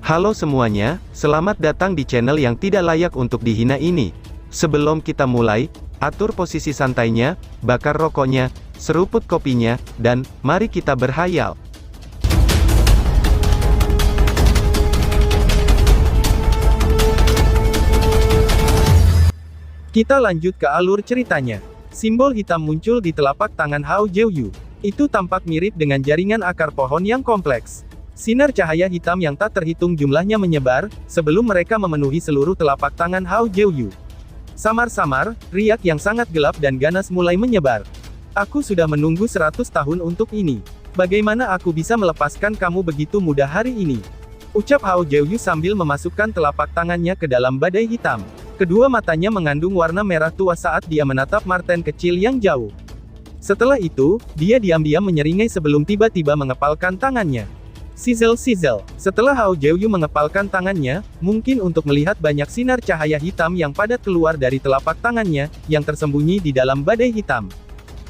Halo semuanya, selamat datang di channel yang tidak layak untuk dihina ini. Sebelum kita mulai, atur posisi santainya, bakar rokoknya, seruput kopinya, dan mari kita berhayal. Kita lanjut ke alur ceritanya. Simbol hitam muncul di telapak tangan Hao Jiuyu. Itu tampak mirip dengan jaringan akar pohon yang kompleks. Sinar cahaya hitam yang tak terhitung jumlahnya menyebar, sebelum mereka memenuhi seluruh telapak tangan Hao Jiuyu. Samar-samar, riak yang sangat gelap dan ganas mulai menyebar. Aku sudah menunggu 100 tahun untuk ini. Bagaimana aku bisa melepaskan kamu begitu mudah hari ini? Ucap Hao Jiuyu sambil memasukkan telapak tangannya ke dalam badai hitam. Kedua matanya mengandung warna merah tua saat dia menatap Marten kecil yang jauh. Setelah itu, dia diam-diam menyeringai sebelum tiba-tiba mengepalkan tangannya. Sizzle. Setelah Hao Jiuyu mengepalkan tangannya, mungkin untuk melihat banyak sinar cahaya hitam yang padat keluar dari telapak tangannya, yang tersembunyi di dalam badai hitam.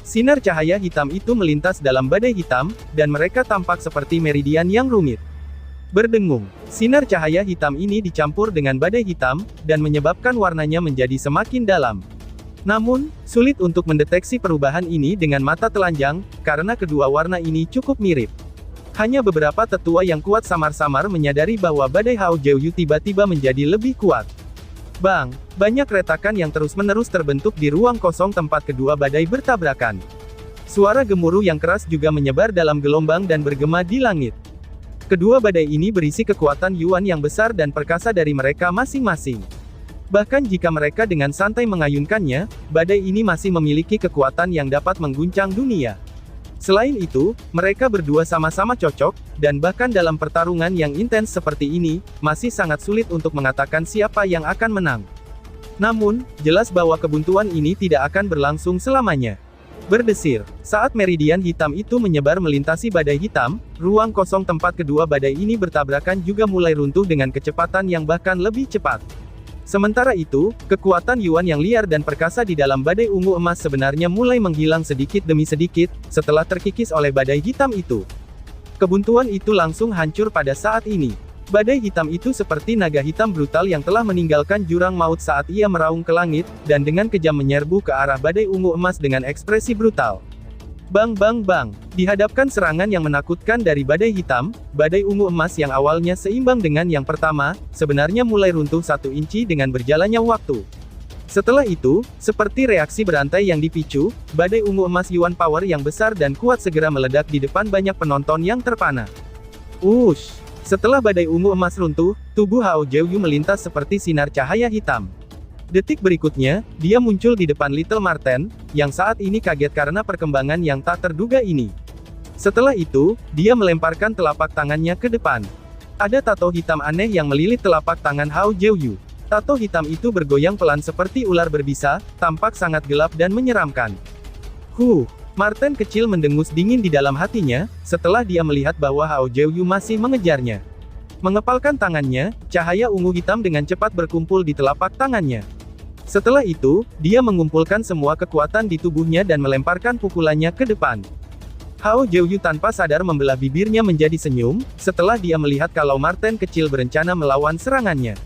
Sinar cahaya hitam itu melintas dalam badai hitam, dan mereka tampak seperti meridian yang rumit. Berdengung, sinar cahaya hitam ini dicampur dengan badai hitam, dan menyebabkan warnanya menjadi semakin dalam. Namun, sulit untuk mendeteksi perubahan ini dengan mata telanjang, karena kedua warna ini cukup mirip. Hanya beberapa tetua yang kuat samar-samar menyadari bahwa badai Hao Jiuyu tiba-tiba menjadi lebih kuat. Bang! Banyak retakan yang terus-menerus terbentuk di ruang kosong tempat kedua badai bertabrakan. Suara gemuruh yang keras juga menyebar dalam gelombang dan bergema di langit. Kedua badai ini berisi kekuatan Yuan yang besar dan perkasa dari mereka masing-masing. Bahkan jika mereka dengan santai mengayunkannya, badai ini masih memiliki kekuatan yang dapat mengguncang dunia. Selain itu, mereka berdua sama-sama cocok, dan bahkan dalam pertarungan yang intens seperti ini, masih sangat sulit untuk mengatakan siapa yang akan menang. Namun, jelas bahwa kebuntuan ini tidak akan berlangsung selamanya. Berdesir, saat meridian hitam itu menyebar melintasi badai hitam, ruang kosong tempat kedua badai ini bertabrakan juga mulai runtuh dengan kecepatan yang bahkan lebih cepat. Sementara itu, kekuatan Yuan yang liar dan perkasa di dalam badai ungu emas sebenarnya mulai menghilang sedikit demi sedikit, setelah terkikis oleh badai hitam itu. Kebuntuan itu langsung hancur pada saat ini. Badai hitam itu seperti naga hitam brutal yang telah meninggalkan jurang maut saat ia meraung ke langit, dan dengan kejam menyerbu ke arah badai ungu emas dengan ekspresi brutal. Bang! Dihadapkan serangan yang menakutkan dari badai hitam, badai ungu emas yang awalnya seimbang dengan yang pertama, sebenarnya mulai runtuh 1 inci dengan berjalannya waktu. Setelah itu, seperti reaksi berantai yang dipicu, badai ungu emas Yuan Power yang besar dan kuat segera meledak di depan banyak penonton yang terpana. Wush! Setelah badai ungu emas runtuh, tubuh Hao Jiuyu melintas seperti sinar cahaya hitam. Detik berikutnya, dia muncul di depan Little Marten, yang saat ini kaget karena perkembangan yang tak terduga ini. Setelah itu, dia melemparkan telapak tangannya ke depan. Ada tato hitam aneh yang melilit telapak tangan Hao Jiuyu. Tato hitam itu bergoyang pelan seperti ular berbisa, tampak sangat gelap dan menyeramkan. Marten kecil mendengus dingin di dalam hatinya, setelah dia melihat bahwa Hao Jiuyu masih mengejarnya. Mengepalkan tangannya, cahaya ungu hitam dengan cepat berkumpul di telapak tangannya. Setelah itu, dia mengumpulkan semua kekuatan di tubuhnya dan melemparkan pukulannya ke depan. Hao Jiuyu tanpa sadar membelah bibirnya menjadi senyum, setelah dia melihat kalau Marten kecil berencana melawan serangannya.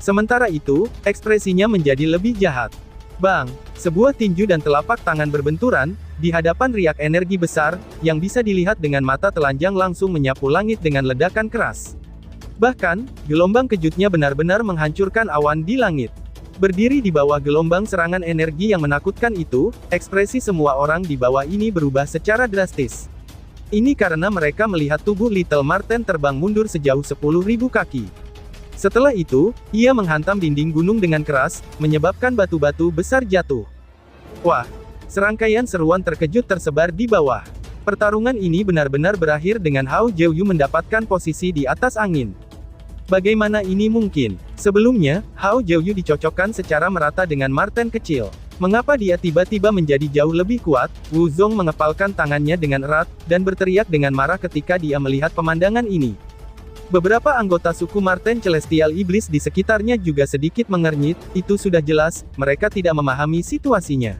Sementara itu, ekspresinya menjadi lebih jahat. Bang! Sebuah tinju dan telapak tangan berbenturan, di hadapan riak energi besar, yang bisa dilihat dengan mata telanjang langsung menyapu langit dengan ledakan keras. Bahkan, gelombang kejutnya benar-benar menghancurkan awan di langit. Berdiri di bawah gelombang serangan energi yang menakutkan itu, ekspresi semua orang di bawah ini berubah secara drastis. Ini karena mereka melihat tubuh Little Marten terbang mundur sejauh 10.000 kaki. Setelah itu, ia menghantam dinding gunung dengan keras, menyebabkan batu-batu besar jatuh. Wah! Serangkaian seruan terkejut tersebar di bawah. Pertarungan ini benar-benar berakhir dengan Hao Jiuyu mendapatkan posisi di atas angin. Bagaimana ini mungkin? Sebelumnya, Hao Jiuyu dicocokkan secara merata dengan Marten kecil. Mengapa dia tiba-tiba menjadi jauh lebih kuat? Wu Zong mengepalkan tangannya dengan erat, dan berteriak dengan marah ketika dia melihat pemandangan ini. Beberapa anggota suku Marten Celestial Iblis di sekitarnya juga sedikit mengernyit, itu sudah jelas, mereka tidak memahami situasinya.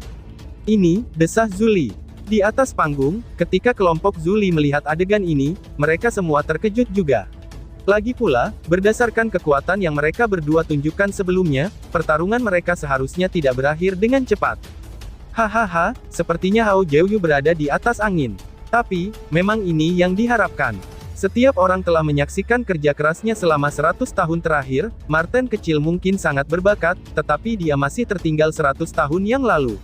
Ini, desah Zuli. Di atas panggung, ketika kelompok Zuli melihat adegan ini, mereka semua terkejut juga. Lagi pula, berdasarkan kekuatan yang mereka berdua tunjukkan sebelumnya, pertarungan mereka seharusnya tidak berakhir dengan cepat. Hahaha, sepertinya Hao Jiuyu berada di atas angin. Tapi, memang ini yang diharapkan. Setiap orang telah menyaksikan kerja kerasnya selama 100 tahun terakhir. Marten kecil mungkin sangat berbakat, tetapi dia masih tertinggal 100 tahun yang lalu.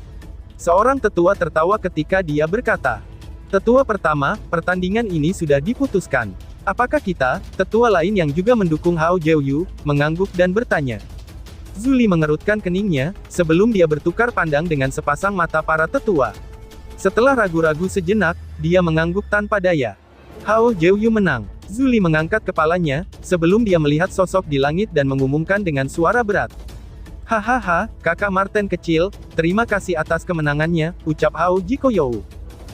Seorang tetua tertawa ketika dia berkata, "Tetua pertama, pertandingan ini sudah diputuskan. Apakah kita, tetua lain yang juga mendukung Hao Jiuyu?" mengangguk dan bertanya. Zuli mengerutkan keningnya, sebelum dia bertukar pandang dengan sepasang mata para tetua. Setelah ragu-ragu sejenak, dia mengangguk tanpa daya. Hao Jiuyu menang. Zuli mengangkat kepalanya, sebelum dia melihat sosok di langit dan mengumumkan dengan suara berat. "Hahaha, kakak Marten kecil, terima kasih atas kemenangannya," ucap Hao Jikoyou.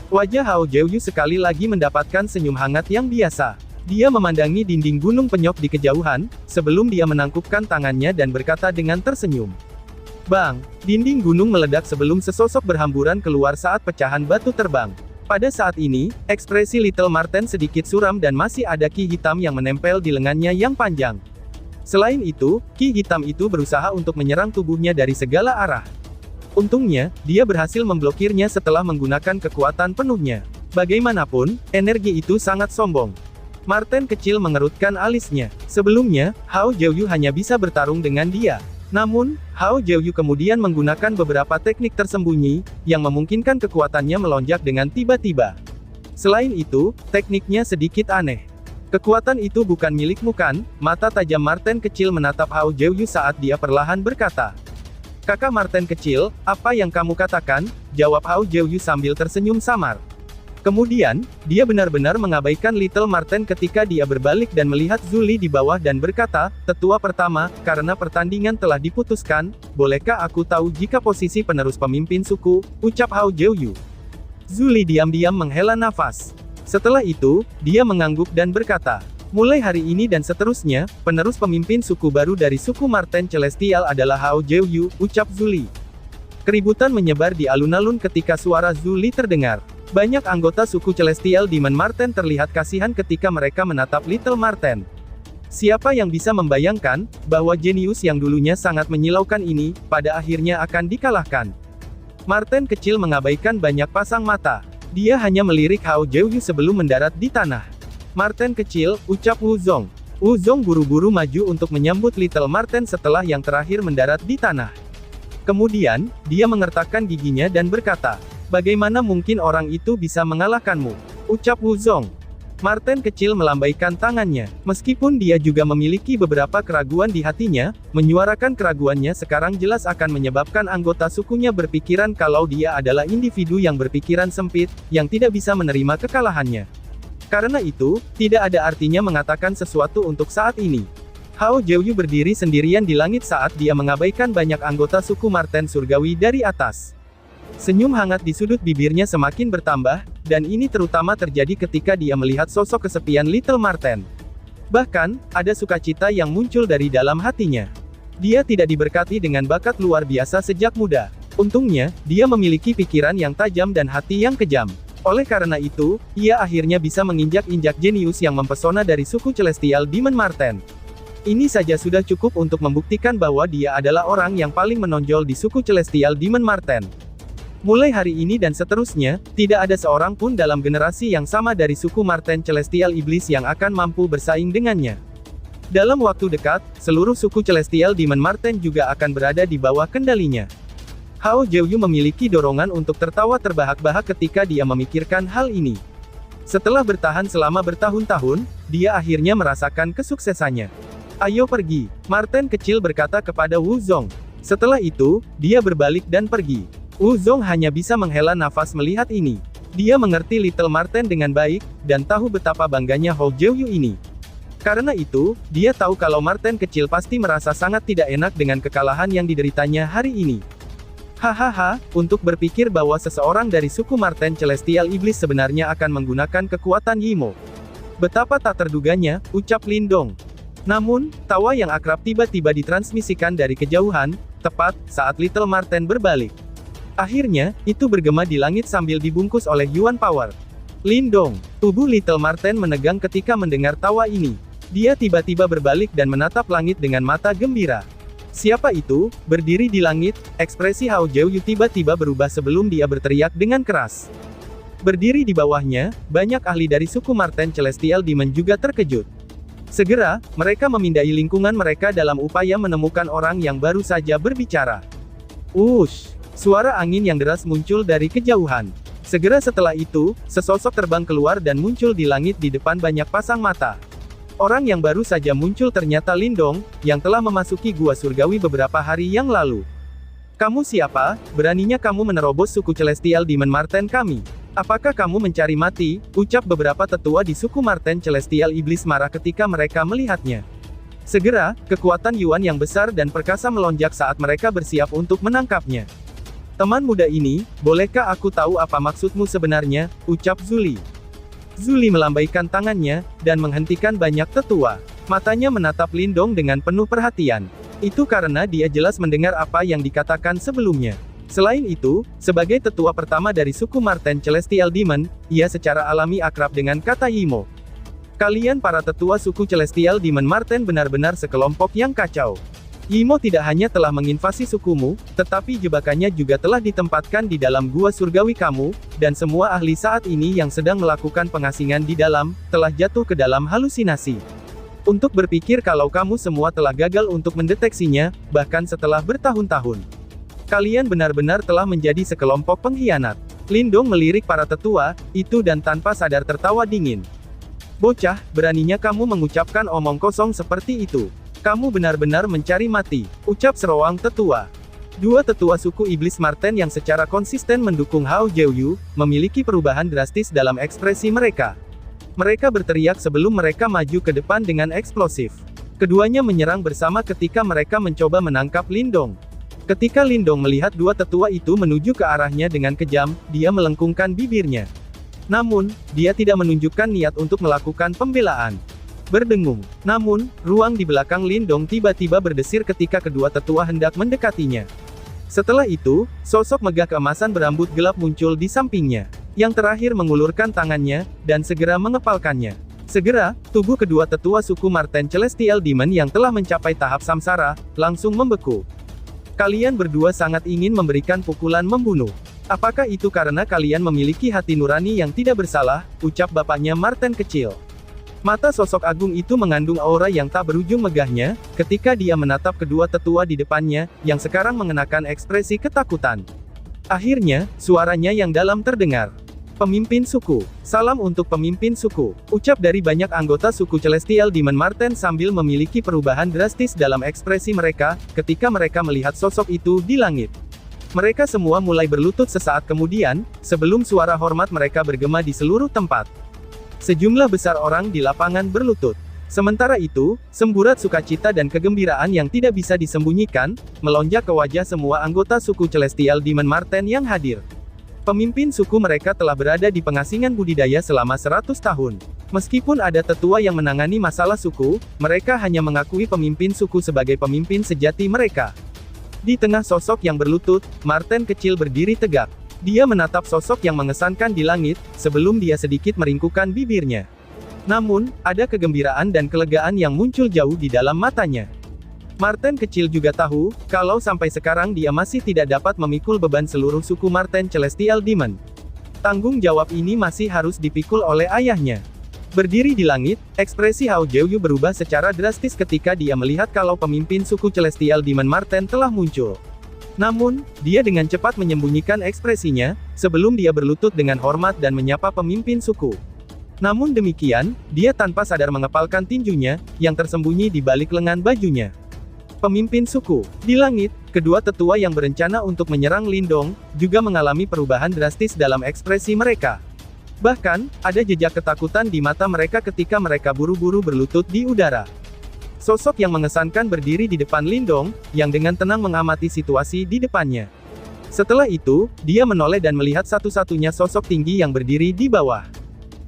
Wajah Hao Jiuyu sekali lagi mendapatkan senyum hangat yang biasa. Dia memandangi dinding gunung penyok di kejauhan, sebelum dia menangkupkan tangannya dan berkata dengan tersenyum. Bang! Dinding gunung meledak sebelum sesosok berhamburan keluar saat pecahan batu terbang. Pada saat ini, ekspresi Little Marten sedikit suram dan masih ada ki hitam yang menempel di lengannya yang panjang. Selain itu, ki hitam itu berusaha untuk menyerang tubuhnya dari segala arah. Untungnya, dia berhasil memblokirnya setelah menggunakan kekuatan penuhnya. Bagaimanapun, energi itu sangat sombong. Marten kecil mengerutkan alisnya. Sebelumnya, Hao Jiuyu hanya bisa bertarung dengan dia. Namun, Hao Jiuyu kemudian menggunakan beberapa teknik tersembunyi, yang memungkinkan kekuatannya melonjak dengan tiba-tiba. Selain itu, tekniknya sedikit aneh. Kekuatan itu bukan milikmu kan? Mata tajam Marten kecil menatap Hao Jiuyu saat dia perlahan berkata. Kakak Marten kecil, apa yang kamu katakan? Jawab Hao Jiuyu sambil tersenyum samar. Kemudian, dia benar-benar mengabaikan Little Marten ketika dia berbalik dan melihat Zuli di bawah dan berkata, "Tetua pertama, karena pertandingan telah diputuskan, bolehkah aku tahu jika posisi penerus pemimpin suku?" ucap Hao Jiuyu. Zuli diam-diam menghela nafas. Setelah itu, dia mengangguk dan berkata, "Mulai hari ini dan seterusnya, penerus pemimpin suku baru dari suku Marten Celestial adalah Hao Jiuyu," ucap Zuli. Keributan menyebar di alun-alun ketika suara Zuli terdengar. Banyak anggota suku Celestial Demon Marten terlihat kasihan ketika mereka menatap Little Marten. Siapa yang bisa membayangkan, bahwa jenius yang dulunya sangat menyilaukan ini, pada akhirnya akan dikalahkan. Marten kecil mengabaikan banyak pasang mata. Dia hanya melirik Hao Jiuyu sebelum mendarat di tanah. "Marten kecil," ucap Wu Zong. Wu Zong buru-buru maju untuk menyambut Little Marten setelah yang terakhir mendarat di tanah. Kemudian, dia mengertakkan giginya dan berkata, "Bagaimana mungkin orang itu bisa mengalahkanmu?" ucap Wu Zong. Marten kecil melambaikan tangannya. Meskipun dia juga memiliki beberapa keraguan di hatinya, menyuarakan keraguannya sekarang jelas akan menyebabkan anggota sukunya berpikiran kalau dia adalah individu yang berpikiran sempit, yang tidak bisa menerima kekalahannya. Karena itu, tidak ada artinya mengatakan sesuatu untuk saat ini. Hao Jiuyu berdiri sendirian di langit saat dia mengabaikan banyak anggota suku Marten surgawi dari atas. Senyum hangat di sudut bibirnya semakin bertambah, dan ini terutama terjadi ketika dia melihat sosok kesepian Little Marten. Bahkan, ada sukacita yang muncul dari dalam hatinya. Dia tidak diberkati dengan bakat luar biasa sejak muda. Untungnya, dia memiliki pikiran yang tajam dan hati yang kejam. Oleh karena itu, ia akhirnya bisa menginjak-injak jenius yang mempesona dari suku Celestial Demon Marten. Ini saja sudah cukup untuk membuktikan bahwa dia adalah orang yang paling menonjol di suku Celestial Demon Marten. Mulai hari ini dan seterusnya, tidak ada seorang pun dalam generasi yang sama dari suku Marten Celestial Iblis yang akan mampu bersaing dengannya. Dalam waktu dekat, seluruh suku Celestial Demon Marten juga akan berada di bawah kendalinya. Hao Jiuyu memiliki dorongan untuk tertawa terbahak-bahak ketika dia memikirkan hal ini. Setelah bertahan selama bertahun-tahun, dia akhirnya merasakan kesuksesannya. "Ayo pergi," Marten kecil berkata kepada Wu Zong. Setelah itu, dia berbalik dan pergi. Wu Zong hanya bisa menghela nafas melihat ini. Dia mengerti Little Marten dengan baik, dan tahu betapa bangganya Hao Jiuyu ini. Karena itu, dia tahu kalau Marten kecil pasti merasa sangat tidak enak dengan kekalahan yang dideritanya hari ini. Hahaha, untuk berpikir bahwa seseorang dari suku Marten Celestial Iblis sebenarnya akan menggunakan kekuatan Yimo. Betapa tak terduganya, ucap Lindong. Namun, tawa yang akrab tiba-tiba ditransmisikan dari kejauhan, tepat saat Little Marten berbalik. Akhirnya, itu bergema di langit sambil dibungkus oleh Yuan Power. Lindong, tubuh Little Marten menegang ketika mendengar tawa ini. Dia tiba-tiba berbalik dan menatap langit dengan mata gembira. Siapa itu? Berdiri di langit, ekspresi Hao Jiuyu tiba-tiba berubah sebelum dia berteriak dengan keras. Berdiri di bawahnya, banyak ahli dari suku Marten Celestial Demon juga terkejut. Segera, mereka memindai lingkungan mereka dalam upaya menemukan orang yang baru saja berbicara. Ush! Suara angin yang deras muncul dari kejauhan. Segera setelah itu, sesosok terbang keluar dan muncul di langit di depan banyak pasang mata. Orang yang baru saja muncul ternyata Lindong, yang telah memasuki gua surgawi beberapa hari yang lalu. Kamu siapa? Beraninya kamu menerobos suku Celestial Demon Marten kami? Apakah kamu mencari mati? Ucap beberapa tetua di suku Marten Celestial Iblis marah ketika mereka melihatnya. Segera, kekuatan Yuan yang besar dan perkasa melonjak saat mereka bersiap untuk menangkapnya. Teman muda ini, bolehkah aku tahu apa maksudmu sebenarnya? Ucap Zuli. Zuli melambaikan tangannya, dan menghentikan banyak tetua. Matanya menatap Lindong dengan penuh perhatian. Itu karena dia jelas mendengar apa yang dikatakan sebelumnya. Selain itu, sebagai tetua pertama dari suku Marten Celestial Demon, ia secara alami akrab dengan kata Yimo. Kalian para tetua suku Celestial Demon Marten benar-benar sekelompok yang kacau. Yimo tidak hanya telah menginvasi sukumu, tetapi jebakannya juga telah ditempatkan di dalam gua surgawi kamu, dan semua ahli saat ini yang sedang melakukan pengasingan di dalam, telah jatuh ke dalam halusinasi. Untuk berpikir kalau kamu semua telah gagal untuk mendeteksinya, bahkan setelah bertahun-tahun. Kalian benar-benar telah menjadi sekelompok pengkhianat. Lindong melirik para tetua, itu dan tanpa sadar tertawa dingin. Bocah, beraninya kamu mengucapkan omong kosong seperti itu. Kamu benar-benar mencari mati, ucap seruang tetua. Dua tetua suku Iblis Marten yang secara konsisten mendukung Hao Jiuyu, memiliki perubahan drastis dalam ekspresi mereka. Mereka berteriak sebelum mereka maju ke depan dengan eksplosif. Keduanya menyerang bersama ketika mereka mencoba menangkap Lindong. Ketika Lindong melihat dua tetua itu menuju ke arahnya dengan kejam, dia melengkungkan bibirnya. Namun, dia tidak menunjukkan niat untuk melakukan pembelaan. Berdengung. Namun, ruang di belakang Lindong tiba-tiba berdesir ketika kedua tetua hendak mendekatinya. Setelah itu, sosok megah keemasan berambut gelap muncul di sampingnya. Yang terakhir mengulurkan tangannya, dan segera mengepalkannya. Segera, tubuh kedua tetua suku Marten Celestial Demon yang telah mencapai tahap samsara, langsung membeku. Kalian berdua sangat ingin memberikan pukulan membunuh. Apakah itu karena kalian memiliki hati nurani yang tidak bersalah? Ucap bapaknya Marten kecil. Mata sosok agung itu mengandung aura yang tak berujung megahnya, ketika dia menatap kedua tetua di depannya, yang sekarang mengenakan ekspresi ketakutan. Akhirnya, suaranya yang dalam terdengar. Pemimpin suku. Salam untuk pemimpin suku. Ucap dari banyak anggota suku Celestial Demon Marten sambil memiliki perubahan drastis dalam ekspresi mereka, ketika mereka melihat sosok itu di langit. Mereka semua mulai berlutut sesaat kemudian, sebelum suara hormat mereka bergema di seluruh tempat. Sejumlah besar orang di lapangan berlutut. Sementara itu, semburat sukacita dan kegembiraan yang tidak bisa disembunyikan, melonjak ke wajah semua anggota suku Celestial Demon Marten yang hadir. Pemimpin suku mereka telah berada di pengasingan budidaya selama 100 tahun. Meskipun ada tetua yang menangani masalah suku, mereka hanya mengakui pemimpin suku sebagai pemimpin sejati mereka. Di tengah sosok yang berlutut, Marten kecil berdiri tegak. Dia menatap sosok yang mengesankan di langit, sebelum dia sedikit meringkukkan bibirnya. Namun, ada kegembiraan dan kelegaan yang muncul jauh di dalam matanya. Marten kecil juga tahu, kalau sampai sekarang dia masih tidak dapat memikul beban seluruh suku Marten Celestial Demon. Tanggung jawab ini masih harus dipikul oleh ayahnya. Berdiri di langit, ekspresi Hao Jiuyu berubah secara drastis ketika dia melihat kalau pemimpin suku Celestial Demon Marten telah muncul. Namun, dia dengan cepat menyembunyikan ekspresinya, sebelum dia berlutut dengan hormat dan menyapa pemimpin suku. Namun demikian, dia tanpa sadar mengepalkan tinjunya, yang tersembunyi di balik lengan bajunya. Pemimpin suku. Di langit, kedua tetua yang berencana untuk menyerang Lindong, juga mengalami perubahan drastis dalam ekspresi mereka. Bahkan, ada jejak ketakutan di mata mereka ketika mereka buru-buru berlutut di udara. Sosok yang mengesankan berdiri di depan Lindong, yang dengan tenang mengamati situasi di depannya. Setelah itu, dia menoleh dan melihat satu-satunya sosok tinggi yang berdiri di bawah.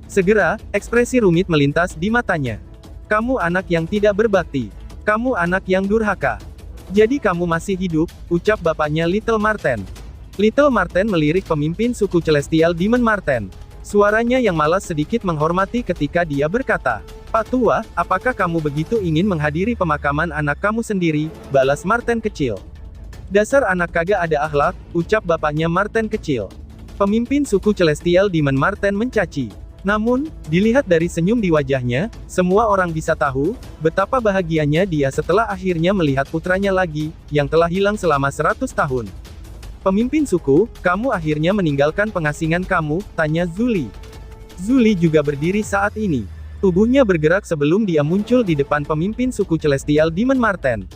Segera, ekspresi rumit melintas di matanya. Kamu anak yang tidak berbakti. Kamu anak yang durhaka. Jadi kamu masih hidup, ucap bapaknya Little Marten. Little Marten melirik pemimpin suku Celestial Demon Marten. Suaranya yang malas sedikit menghormati ketika dia berkata, Pak Tua, apakah kamu begitu ingin menghadiri pemakaman anak kamu sendiri? Balas Marten kecil. Dasar anak kagak ada akhlak, ucap bapaknya Marten kecil. Pemimpin suku Celestial Demon Marten mencaci. Namun, dilihat dari senyum di wajahnya, semua orang bisa tahu, betapa bahagianya dia setelah akhirnya melihat putranya lagi, yang telah hilang selama 100 tahun. Pemimpin suku, kamu akhirnya meninggalkan pengasingan kamu, tanya Zuli. Zuli juga berdiri saat ini. Tubuhnya bergerak sebelum dia muncul di depan pemimpin suku Celestial Demon Marten.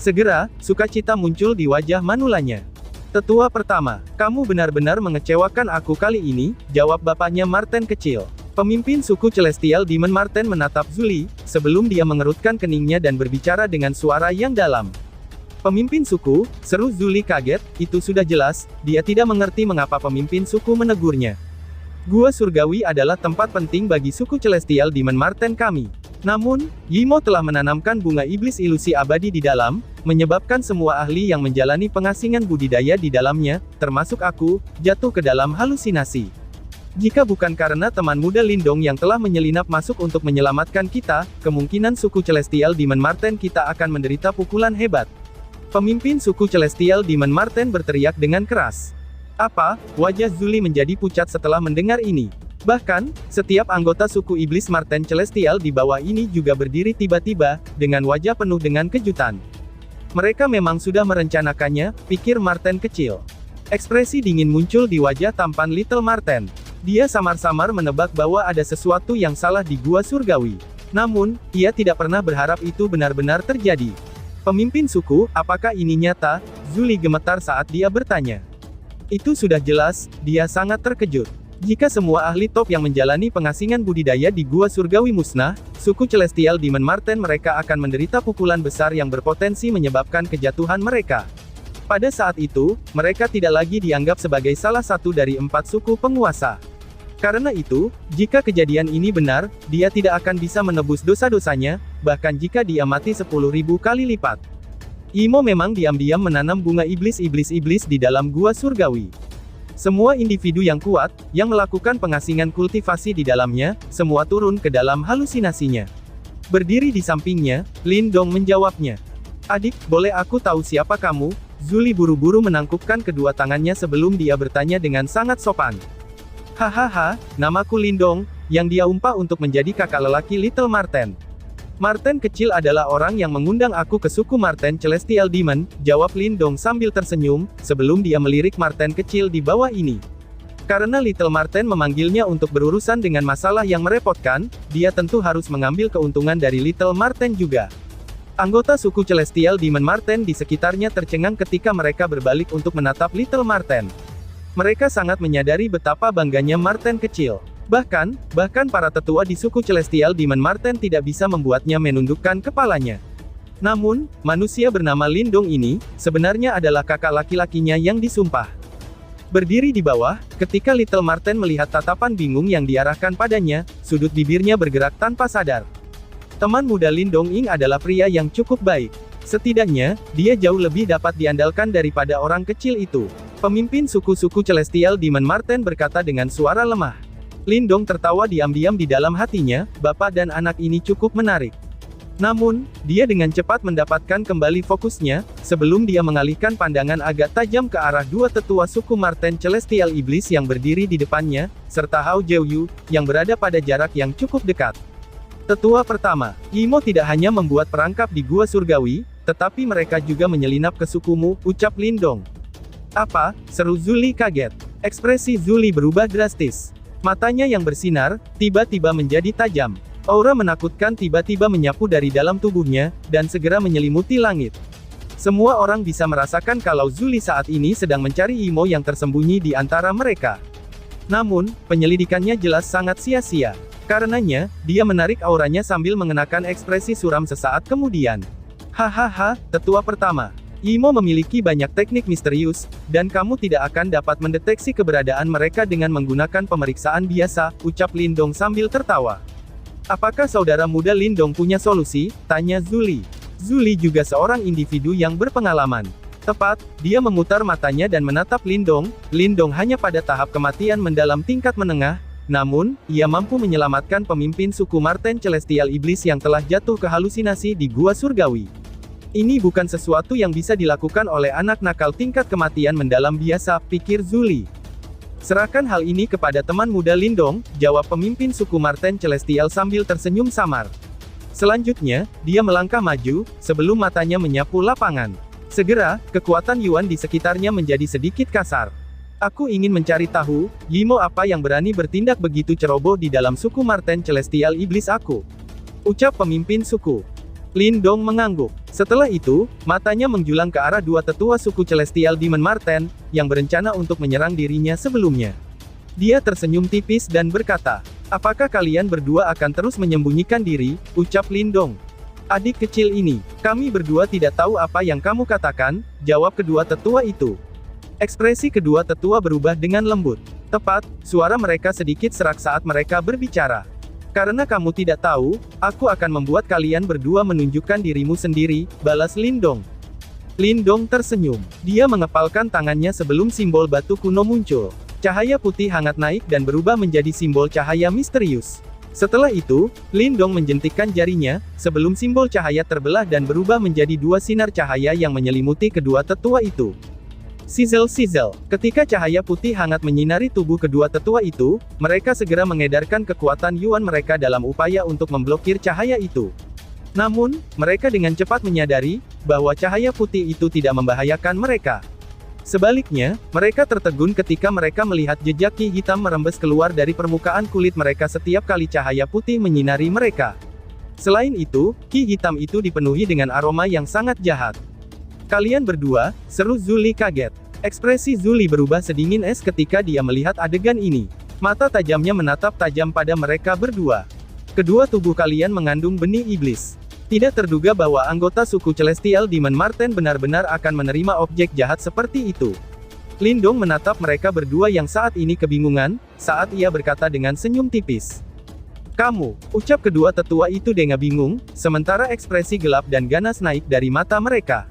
Segera, sukacita muncul di wajah manulanya. Tetua pertama, kamu benar-benar mengecewakan aku kali ini, jawab bapaknya Marten kecil. Pemimpin suku Celestial Demon Marten menatap Zuli, sebelum dia mengerutkan keningnya dan berbicara dengan suara yang dalam. Pemimpin suku, seru Zuli kaget, itu sudah jelas, dia tidak mengerti mengapa pemimpin suku menegurnya. Gua Surgawi adalah tempat penting bagi suku Celestial Demon Marten kami. Namun, Yimo telah menanamkan bunga iblis ilusi abadi di dalam, menyebabkan semua ahli yang menjalani pengasingan budidaya di dalamnya, termasuk aku, jatuh ke dalam halusinasi. Jika bukan karena teman muda Lindong yang telah menyelinap masuk untuk menyelamatkan kita, kemungkinan suku Celestial Demon Marten kita akan menderita pukulan hebat. Pemimpin suku Celestial Demon Marten berteriak dengan keras. Apa? Wajah Zuli menjadi pucat setelah mendengar ini. Bahkan, setiap anggota suku Iblis Marten Celestial di bawah ini juga berdiri tiba-tiba, dengan wajah penuh dengan kejutan. Mereka memang sudah merencanakannya, pikir Marten kecil. Ekspresi dingin muncul di wajah tampan Little Marten. Dia samar-samar menebak bahwa ada sesuatu yang salah di Gua Surgawi. Namun, ia tidak pernah berharap itu benar-benar terjadi. Pemimpin suku, apakah ini nyata? Zuli gemetar saat dia bertanya. Itu sudah jelas, dia sangat terkejut. Jika semua ahli top yang menjalani pengasingan budidaya di Gua Surgawi musnah, suku Celestial Demon Marten mereka akan menderita pukulan besar yang berpotensi menyebabkan kejatuhan mereka. Pada saat itu, mereka tidak lagi dianggap sebagai salah satu dari 4 suku penguasa. Karena itu, jika kejadian ini benar, dia tidak akan bisa menebus dosa-dosanya, bahkan jika dia mati 10.000 kali lipat. Imo memang diam-diam menanam bunga iblis-iblis di dalam Gua Surgawi. Semua individu yang kuat, yang melakukan pengasingan kultivasi di dalamnya, semua turun ke dalam halusinasinya. Berdiri di sampingnya, Lindong menjawabnya. Adik, boleh aku tahu siapa kamu? Zuli buru-buru menangkupkan kedua tangannya sebelum dia bertanya dengan sangat sopan. Hahaha, namaku Lindong, yang dia umpah untuk menjadi kakak lelaki Little Marten. Marten kecil adalah orang yang mengundang aku ke suku Marten Celestial Demon, jawab Lindong sambil tersenyum, sebelum dia melirik Marten kecil di bawah ini. Karena Little Marten memanggilnya untuk berurusan dengan masalah yang merepotkan, dia tentu harus mengambil keuntungan dari Little Marten juga. Anggota suku Celestial Demon Marten di sekitarnya tercengang ketika mereka berbalik untuk menatap Little Marten. Mereka sangat menyadari betapa bangganya Marten kecil. Bahkan para tetua di suku Celestial Demon Marten tidak bisa membuatnya menundukkan kepalanya. Namun, manusia bernama Lindong ini, sebenarnya adalah kakak laki-lakinya yang disumpah. Berdiri di bawah, ketika Little Marten melihat tatapan bingung yang diarahkan padanya, sudut bibirnya bergerak tanpa sadar. Teman muda Lindong Ying adalah pria yang cukup baik. Setidaknya, dia jauh lebih dapat diandalkan daripada orang kecil itu. Pemimpin suku-suku Celestial Demon Marten berkata dengan suara lemah. Lindong tertawa diam-diam di dalam hatinya, bapak dan anak ini cukup menarik. Namun, dia dengan cepat mendapatkan kembali fokusnya, sebelum dia mengalihkan pandangan agak tajam ke arah dua tetua suku Marten Celestial Iblis yang berdiri di depannya, serta Hao Jiuyu, yang berada pada jarak yang cukup dekat. Tetua pertama, Imo tidak hanya membuat perangkap di Gua Surgawi, tetapi mereka juga menyelinap ke sukumu, ucap Lindong. Apa? Seru Zuli kaget. Ekspresi Zuli berubah drastis. Matanya yang bersinar, tiba-tiba menjadi tajam. Aura menakutkan tiba-tiba menyapu dari dalam tubuhnya, dan segera menyelimuti langit. Semua orang bisa merasakan kalau Zuli saat ini sedang mencari Imo yang tersembunyi di antara mereka. Namun, penyelidikannya jelas sangat sia-sia. Karenanya, dia menarik auranya sambil mengenakan ekspresi suram sesaat kemudian. Hahaha, tetua pertama. Imo memiliki banyak teknik misterius, dan kamu tidak akan dapat mendeteksi keberadaan mereka dengan menggunakan pemeriksaan biasa, ucap Lindong sambil tertawa. Apakah saudara muda Lindong punya solusi? Tanya Zuli. Zuli juga seorang individu yang berpengalaman. Tepat, dia memutar matanya dan menatap Lindong. Lindong hanya pada tahap kematian mendalam tingkat menengah, namun, ia mampu menyelamatkan pemimpin suku Marten Celestial Iblis yang telah jatuh ke halusinasi di Gua Surgawi. Ini bukan sesuatu yang bisa dilakukan oleh anak nakal tingkat kematian mendalam biasa, pikir Zuli. Serahkan hal ini kepada teman muda Lindong, jawab pemimpin suku Marten Celestial sambil tersenyum samar. Selanjutnya, dia melangkah maju, sebelum matanya menyapu lapangan. Segera, kekuatan Yuan di sekitarnya menjadi sedikit kasar. Aku ingin mencari tahu, Yimo apa yang berani bertindak begitu ceroboh di dalam suku Marten Celestial Iblis aku. Ucap pemimpin suku. Lindong mengangguk. Setelah itu, matanya menjulang ke arah dua tetua suku Celestial Demon Marten, yang berencana untuk menyerang dirinya sebelumnya. Dia tersenyum tipis dan berkata, apakah kalian berdua akan terus menyembunyikan diri, ucap Lindong. Adik kecil ini, kami berdua tidak tahu apa yang kamu katakan, jawab kedua tetua itu. Ekspresi kedua tetua berubah dengan lembut. Tepat, suara mereka sedikit serak saat mereka berbicara. Karena kamu tidak tahu, aku akan membuat kalian berdua menunjukkan dirimu sendiri, balas Lindong. Lindong tersenyum. Dia mengepalkan tangannya sebelum simbol batu kuno muncul. Cahaya putih hangat naik dan berubah menjadi simbol cahaya misterius. Setelah itu, Lindong menjentikkan jarinya, sebelum simbol cahaya terbelah dan berubah menjadi dua sinar cahaya yang menyelimuti kedua tetua itu. Sizzle-sizzle. Ketika cahaya putih hangat menyinari tubuh kedua tetua itu, mereka segera mengedarkan kekuatan Yuan mereka dalam upaya untuk memblokir cahaya itu. Namun, mereka dengan cepat menyadari, bahwa cahaya putih itu tidak membahayakan mereka. Sebaliknya, mereka tertegun ketika mereka melihat jejak ki hitam merembes keluar dari permukaan kulit mereka setiap kali cahaya putih menyinari mereka. Selain itu, ki hitam itu dipenuhi dengan aroma yang sangat jahat. Kalian berdua, seru Zuli kaget. Ekspresi Zuli berubah sedingin es ketika dia melihat adegan ini. Mata tajamnya menatap tajam pada mereka berdua. Kedua tubuh kalian mengandung benih iblis. Tidak terduga bahwa anggota suku Celestial Demon Marten benar-benar akan menerima objek jahat seperti itu. Lindong menatap mereka berdua yang saat ini kebingungan, saat ia berkata dengan senyum tipis. Kamu, ucap kedua tetua itu dengan bingung, sementara ekspresi gelap dan ganas naik dari mata mereka.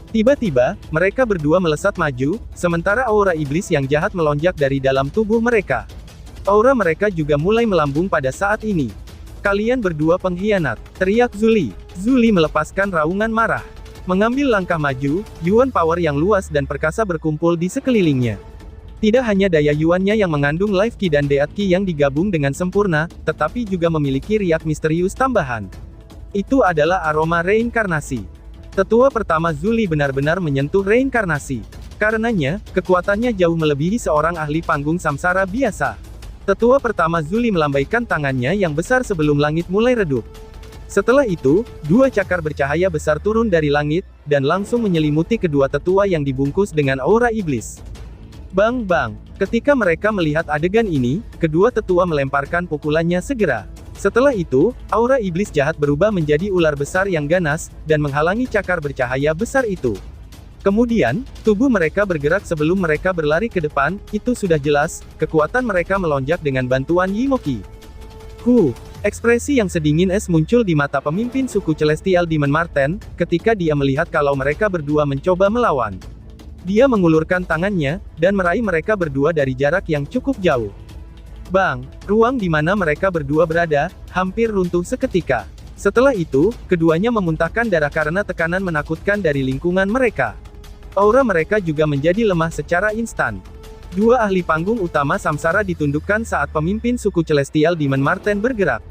Tiba-tiba, mereka berdua melesat maju, sementara aura iblis yang jahat melonjak dari dalam tubuh mereka. Aura mereka juga mulai melambung pada saat ini. Kalian berdua pengkhianat, teriak Zuli. Zuli melepaskan raungan marah. Mengambil langkah maju, Yuan power yang luas dan perkasa berkumpul di sekelilingnya. Tidak hanya daya Yuannya yang mengandung life ki dan death ki yang digabung dengan sempurna, tetapi juga memiliki riak misterius tambahan. Itu adalah aroma reinkarnasi. Tetua pertama Zuli benar-benar menyentuh reinkarnasi. Karenanya, kekuatannya jauh melebihi seorang ahli panggung samsara biasa. Tetua pertama Zuli melambaikan tangannya yang besar sebelum langit mulai redup. Setelah itu, dua cakar bercahaya besar turun dari langit, dan langsung menyelimuti kedua tetua yang dibungkus dengan aura iblis. Bang-bang. Ketika mereka melihat adegan ini, kedua tetua melemparkan pukulannya segera. Setelah itu, aura iblis jahat berubah menjadi ular besar yang ganas, dan menghalangi cakar bercahaya besar itu. Kemudian, tubuh mereka bergerak sebelum mereka berlari ke depan, itu sudah jelas, kekuatan mereka melonjak dengan bantuan Yimoki. Ekspresi yang sedingin es muncul di mata pemimpin suku Celestial Demon Marten, ketika dia melihat kalau mereka berdua mencoba melawan. Dia mengulurkan tangannya, dan meraih mereka berdua dari jarak yang cukup jauh. Bang, ruang di mana mereka berdua berada, hampir runtuh seketika. Setelah itu, keduanya memuntahkan darah karena tekanan menakutkan dari lingkungan mereka. Aura mereka juga menjadi lemah secara instan. Dua ahli panggung utama samsara ditundukkan saat pemimpin suku Celestial Demon Marten bergerak.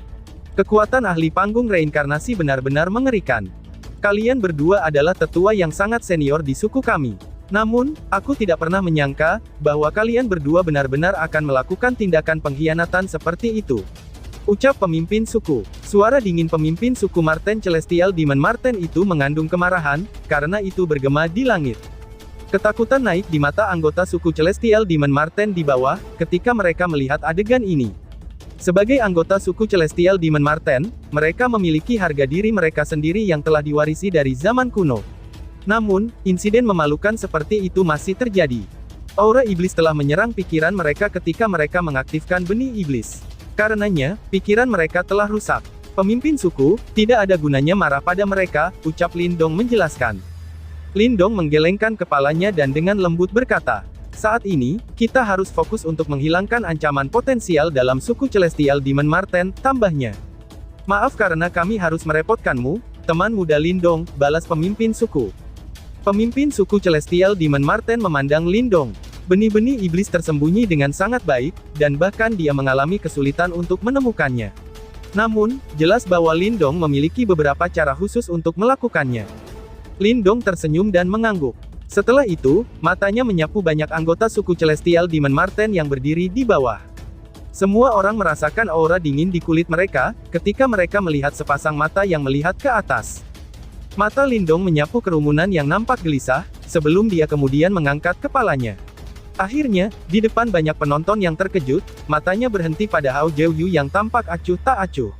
Kekuatan ahli panggung reinkarnasi benar-benar mengerikan. Kalian berdua adalah tetua yang sangat senior di suku kami. Namun, aku tidak pernah menyangka, bahwa kalian berdua benar-benar akan melakukan tindakan pengkhianatan seperti itu. Ucap pemimpin suku. Suara dingin pemimpin suku Marten Celestial Demon Marten itu mengandung kemarahan, karena itu bergema di langit. Ketakutan naik di mata anggota suku Celestial Demon Marten di bawah, ketika mereka melihat adegan ini. Sebagai anggota suku Celestial Demon Marten, mereka memiliki harga diri mereka sendiri yang telah diwarisi dari zaman kuno. Namun, insiden memalukan seperti itu masih terjadi. Aura iblis telah menyerang pikiran mereka ketika mereka mengaktifkan benih iblis. Karenanya, pikiran mereka telah rusak. Pemimpin suku, tidak ada gunanya marah pada mereka, ucap Lindong menjelaskan. Lindong menggelengkan kepalanya dan dengan lembut berkata, Saat ini, kita harus fokus untuk menghilangkan ancaman potensial dalam suku Celestial Demon Marten, tambahnya. Maaf karena kami harus merepotkanmu, teman muda Lindong, balas pemimpin suku. Pemimpin suku Celestial Demon Marten memandang Lindong. Benih-benih iblis tersembunyi dengan sangat baik, dan bahkan dia mengalami kesulitan untuk menemukannya. Namun, jelas bahwa Lindong memiliki beberapa cara khusus untuk melakukannya. Lindong tersenyum dan mengangguk. Setelah itu, matanya menyapu banyak anggota suku Celestial Demon Marten yang berdiri di bawah. Semua orang merasakan aura dingin di kulit mereka, ketika mereka melihat sepasang mata yang melihat ke atas. Mata Lindong menyapu kerumunan yang nampak gelisah, sebelum dia kemudian mengangkat kepalanya. Akhirnya, di depan banyak penonton yang terkejut, matanya berhenti pada Hao Jiuyu yang tampak acuh tak acuh.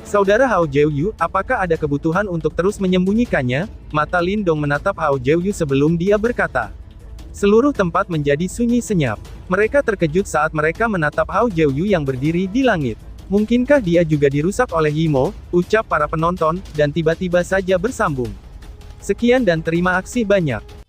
Saudara Hao Jiuyu, apakah ada kebutuhan untuk terus menyembunyikannya? Mata Lindong menatap Hao Jiuyu sebelum dia berkata. Seluruh tempat menjadi sunyi senyap. Mereka terkejut saat mereka menatap Hao Jiuyu yang berdiri di langit. Mungkinkah dia juga dirusak oleh Yimo? Ucap para penonton, dan tiba-tiba saja bersambung. Sekian dan terima kasih banyak.